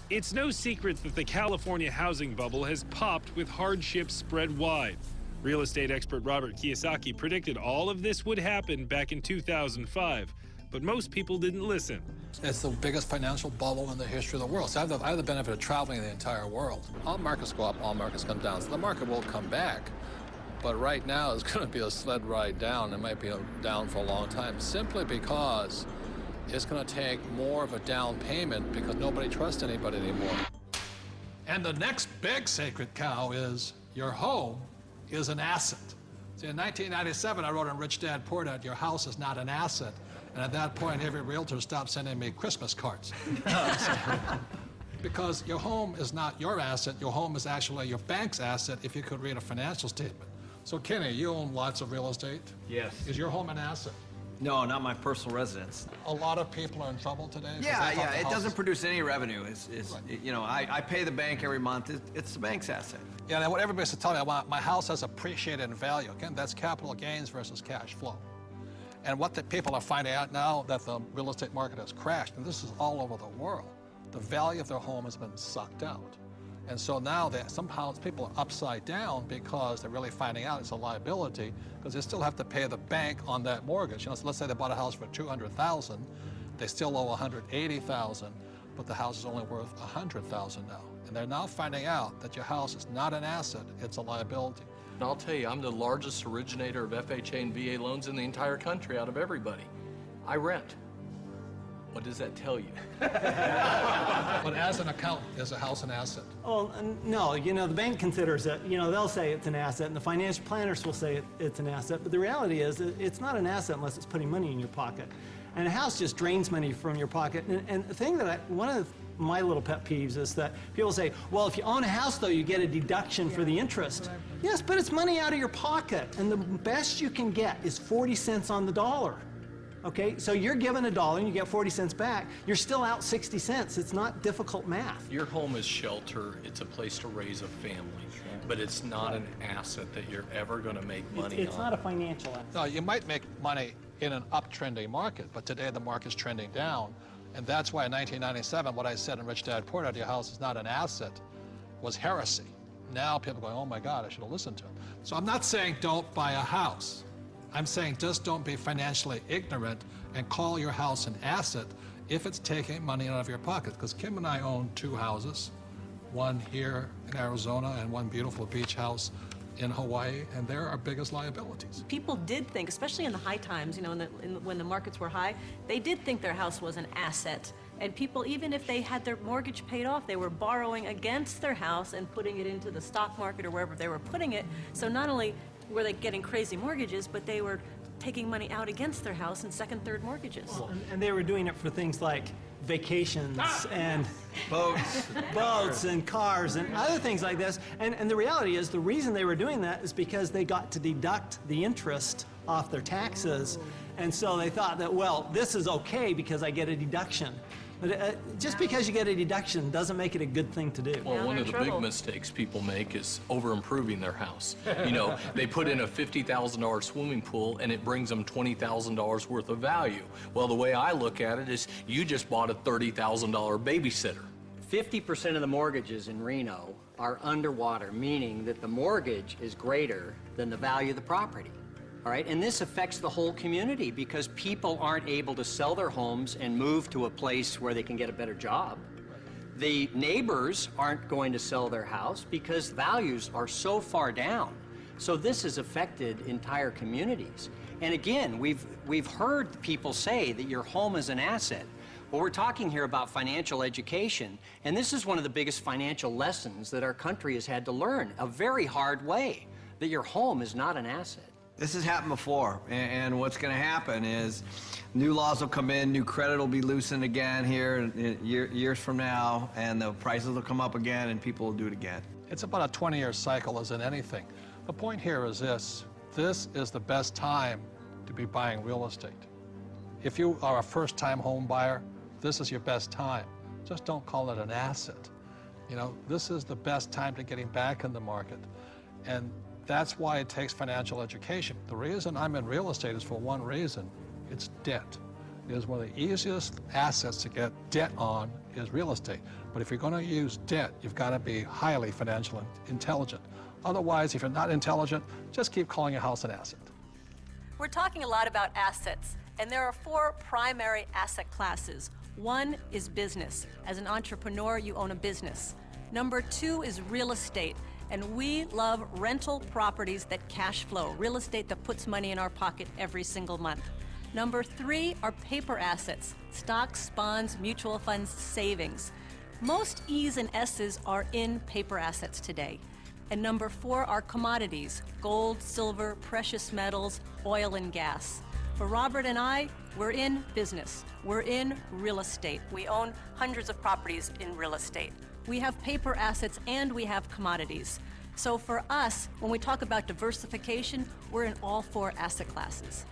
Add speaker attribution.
Speaker 1: It's no secret that the California housing bubble has popped with hardships spread wide. Real estate expert Robert Kiyosaki predicted all of this would happen back in 2005, but most people didn't listen.
Speaker 2: It's the biggest financial bubble in the history of the world. So I have the benefit of traveling the entire world. All markets go up, all markets come down. So the market will come back. But right now it's going to be a sled ride down. It might be down for a long time, simply because it's going to take more of a down payment because nobody trusts anybody anymore. And the next big sacred cow is your home is an asset. See, in 1997, I wrote in Rich Dad Poor Dad, your house is not an asset. And at that point, every realtor stopped sending me Christmas cards. Because your home is not your asset. Your home is actually your bank's asset if you could read a financial statement. So, Kenny, you own lots of real estate.
Speaker 3: Yes.
Speaker 2: Is your home an asset?
Speaker 3: No, not my personal residence.
Speaker 2: A lot of people are in trouble today.
Speaker 3: Yeah. It doesn't produce any revenue. You know, I pay the bank every month. It's the bank's asset.
Speaker 2: Yeah, and what everybody's to tell me, my house has appreciated in value. Again, that's capital gains versus cash flow. And what the people are finding out now that the real estate market has crashed, and this is all over the world, the value of their home has been sucked out. And so now somehow people are upside down because they're really finding out it's a liability because they still have to pay the bank on that mortgage. You know, so let's say they bought a house for $200,000, they still owe $180,000, but the house is only worth $100,000 now. And they're now finding out that your house is not an asset, it's a liability.
Speaker 4: And I'll tell you, I'm the largest originator of FHA and VA loans in the entire country out of everybody. I rent. What does that tell you?
Speaker 2: But as an accountant, is a house an asset?
Speaker 5: Oh, no, you know, the bank considers it, you know, they'll say it's an asset, and the financial planners will say it's an asset, but the reality is it's not an asset unless it's putting money in your pocket. And a house just drains money from your pocket. And the thing that one of my little pet peeves is that people say, well, if you own a house, though, you get a deduction for the interest. Yes, but it's money out of your pocket, and the best you can get is 40 cents on the dollar. Okay, so you're given $1 and you get 40 cents back, you're still out 60 cents. It's not difficult math.
Speaker 4: Your home is shelter, it's a place to raise a family, but it's not an asset that you're ever going to make money on.
Speaker 5: It's not a financial asset.
Speaker 2: No, you might make money in an uptrending market, but today the market's trending down. And that's why in 1997, what I said in Rich Dad Poor Dad, your house is not an asset, was heresy. Now people are going, oh my God, I should have listened to him. So I'm not saying don't buy a house. I'm saying just don't be financially ignorant and call your house an asset if it's taking money out of your pocket. Because Kim and I own 2 houses, one here in Arizona and one beautiful beach house in Hawaii, and they're our biggest liabilities.
Speaker 6: People did think, especially in the high times, you know, when the markets were high, they did think their house was an asset. And people, even if they had their mortgage paid off, they were borrowing against their house and putting it into the stock market or wherever they were putting it. So not only were they getting crazy mortgages, but they were taking money out against their house in second, third mortgages.
Speaker 5: Well, and they were doing it for things like vacations and boats and cars and other things like this. And the reality is the reason they were doing that is because they got to deduct the interest off their taxes. And so they thought that, well, this is okay because I get a deduction. But just because you get a deduction doesn't make it a good thing to do.
Speaker 4: Well, one of the big mistakes people make is over-improving their house. You know, they put in a $50,000 swimming pool and it brings them $20,000 worth of value. Well, the way I look at it is you just bought a $30,000 babysitter.
Speaker 7: 50% of the mortgages in Reno are underwater, meaning that the mortgage is greater than the value of the property. All right, and this affects the whole community because people aren't able to sell their homes and move to a place where they can get a better job. The neighbors aren't going to sell their house because values are so far down. So this has affected entire communities. And again, we've heard people say that your home is an asset. Well, we're talking here about financial education, and this is one of the biggest financial lessons that our country has had to learn, a very hard way, that your home is not an asset.
Speaker 3: This has happened before, and what's going to happen is new laws will come in, new credit will be loosened again here years from now, and the prices will come up again, and people will do it again.
Speaker 2: It's about a 20-year cycle as in anything. The point here is this is the best time to be buying real estate. If you are a first-time home buyer, this is your best time. Just don't call it an asset. You know, this is the best time to getting back in the market. And that's why it takes financial education. The reason I'm in real estate is for one reason, it's debt. is one of the easiest assets to get debt on is real estate. But if you're going to use debt, you've got to be highly financially intelligent. Otherwise, if you're not intelligent, just keep calling your house an asset.
Speaker 6: We're talking a lot about assets, and there are 4 primary asset classes. One is business. As an entrepreneur, you own a business. Number 2 is real estate, and we love rental properties that cash flow, real estate that puts money in our pocket every single month. Number 3 are paper assets, stocks, bonds, mutual funds, savings. Most E's and S's are in paper assets today. And number 4 are commodities, gold, silver, precious metals, oil and gas. For Robert and I, we're in business. We're in real estate. We own hundreds of properties in real estate. We have paper assets and we have commodities. So for us, when we talk about diversification, we're in all 4 asset classes.